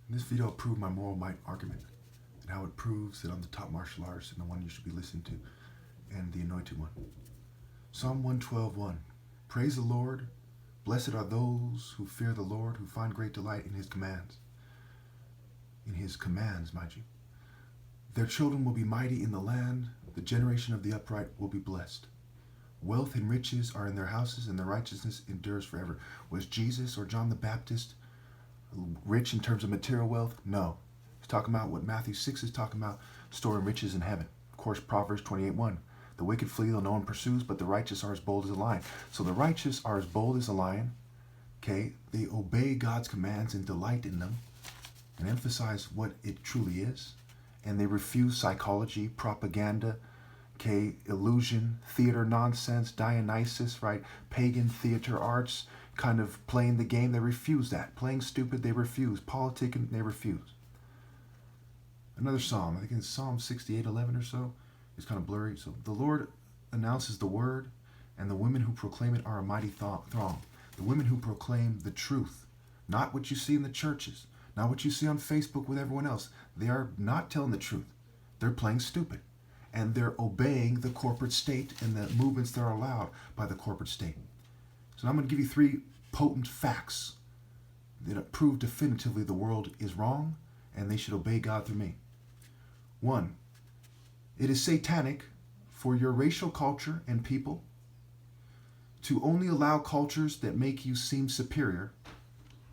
In this video, I'll prove my moral might argument and how it proves that I'm the top martial artist and the one you should be listening to and the anointed one. Psalm 112:1. Praise the Lord. Blessed are those who fear the Lord, who find great delight in his commands. In his commands, mind you. Their children will be mighty in the land. The generation of the upright will be blessed. Wealth and riches are in their houses, and their righteousness endures forever. Was Jesus or John the Baptist rich in terms of material wealth? No. He's talking about what Matthew 6 is talking about, storing riches in heaven. Of course, Proverbs 28:1. The wicked flee though no one pursues, but the righteous are as bold as a lion. So the righteous are as bold as a lion. Okay, they obey God's commands and delight in them and emphasize what it truly is. And they refuse psychology, propaganda, okay, illusion, theater nonsense, Dionysus, right? Pagan theater arts, kind of playing the game. They refuse that. Playing stupid, they refuse. Politicking, they refuse. Another psalm, I think it's Psalm 68:11 or so. It's kind of blurry. So the Lord announces the word, and the women who proclaim it are a mighty throng. The women who proclaim the truth, not what you see in the churches, not what you see on Facebook with everyone else. They are not telling the truth. They're playing stupid. And they're obeying the corporate state and the movements that are allowed by the corporate state. So I'm going to give you 3 potent facts that prove definitively the world is wrong and they should obey God through me. 1, it is satanic for your racial culture and people to only allow cultures that make you seem superior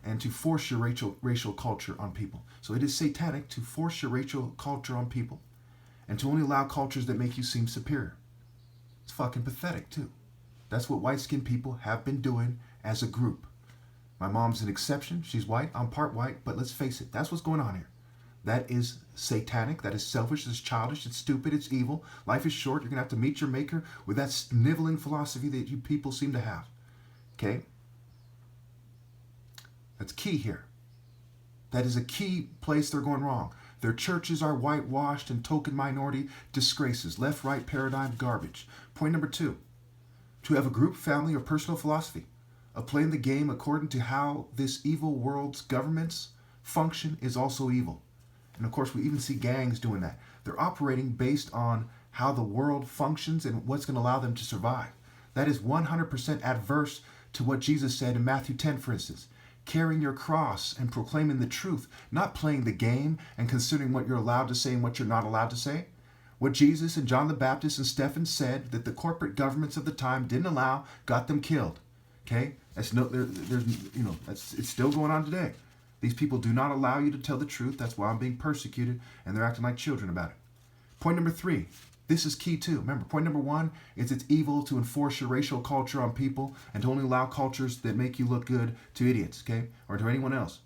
and to force your racial culture on people. So it is satanic to force your racial culture on people and to only allow cultures that make you seem superior. It's fucking pathetic too. That's what white-skinned people have been doing as a group. My mom's an exception. She's white. I'm part white. But let's face it. That's what's going on here. That is satanic. That is selfish. It's childish. It's stupid. It's evil. Life is short. You're going to have to meet your maker with that sniveling philosophy that you people seem to have. Okay? That's key here. That is a key place they're going wrong. Their churches are whitewashed and token minority disgraces. Left-right paradigm garbage. Point number 2. To have a group, family, or personal philosophy of playing the game according to how this evil world's governments function is also evil. And of course, we even see gangs doing that. They're operating based on how the world functions and what's going to allow them to survive. That is 100% adverse to what Jesus said in Matthew 10, for instance. Carrying your cross and proclaiming the truth, not playing the game and considering what you're allowed to say and what you're not allowed to say. What Jesus and John the Baptist and Stephen said that the corporate governments of the time didn't allow got them killed. Okay, it's still going on today. These people do not allow you to tell the truth. That's why I'm being persecuted, and they're acting like children about it. Point number 3. This is key too. Remember, point number 1 is it's evil to enforce your racial culture on people and to only allow cultures that make you look good to idiots, okay, or to anyone else.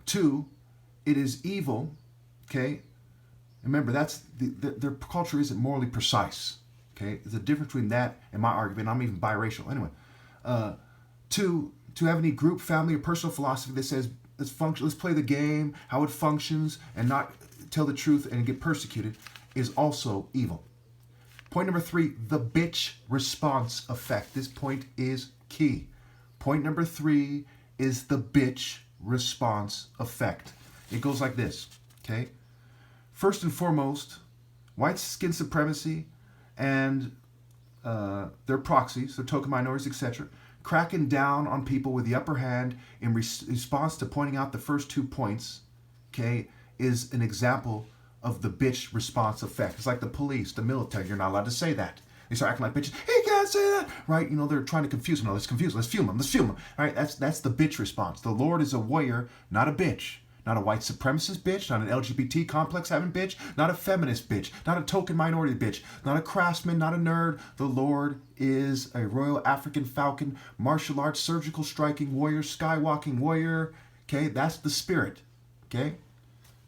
2, it is evil, okay. Remember, that's their culture isn't morally precise, okay. There's a difference between that and my argument. I'm even biracial. Anyway, 2, to have any group, family, or personal philosophy that says let's play the game, how it functions, and not tell the truth and get persecuted is also evil. Point number 3, the bitch response effect. This point is key. Point number 3 is the bitch response effect. It goes like this, okay? First and foremost, white skin supremacy and their proxies, their token minorities, etc., cracking down on people with the upper hand in response to pointing out the first 2 points, okay, is an example of the bitch response effect. It's like the police, the military. You're not allowed to say that. They start acting like bitches. Hey, you can't say that, right? You know, they're trying to confuse them. No, let's confuse them. Let's fume them. Let's fume them. All right, that's the bitch response. The Lord is a warrior, not a bitch. Not a white supremacist bitch, not an LGBT complex having bitch, not a feminist bitch, not a token minority bitch, not a craftsman, not a nerd. The Lord is a royal African falcon, martial arts, surgical striking warrior, skywalking warrior. Okay, that's the spirit. Okay?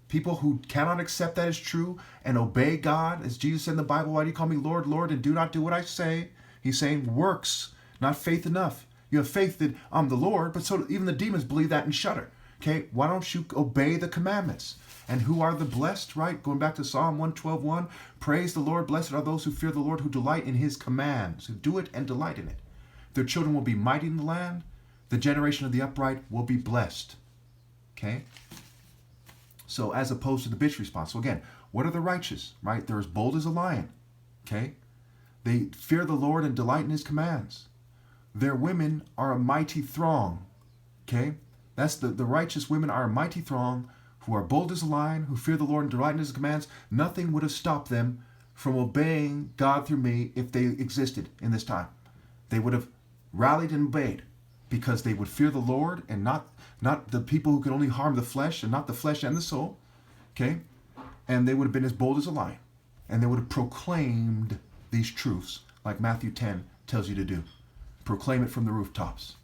People who cannot accept that as true and obey God, as Jesus said in the Bible, why do you call me Lord, Lord, and do not do what I say? He's saying works, not faith enough. You have faith that I'm the Lord, but so even the demons believe that and shudder. Okay, why don't you obey the commandments? And who are the blessed, right? Going back to Psalm 112:1, praise the Lord, blessed are those who fear the Lord, who delight in his commands, who do it and delight in it. Their children will be mighty in the land. The generation of the upright will be blessed. Okay? So as opposed to the bitch response. So again, what are the righteous, right? They're as bold as a lion, okay? They fear the Lord and delight in his commands. Their women are a mighty throng, okay? That's the righteous women are a mighty throng who are bold as a lion, who fear the Lord and delight in his commands. Nothing would have stopped them from obeying God through me if they existed in this time. They would have rallied and obeyed because they would fear the Lord and not the people who can only harm the flesh and not the flesh and the soul, okay? And they would have been as bold as a lion. And they would have proclaimed these truths like Matthew 10 tells you to do. Proclaim it from the rooftops.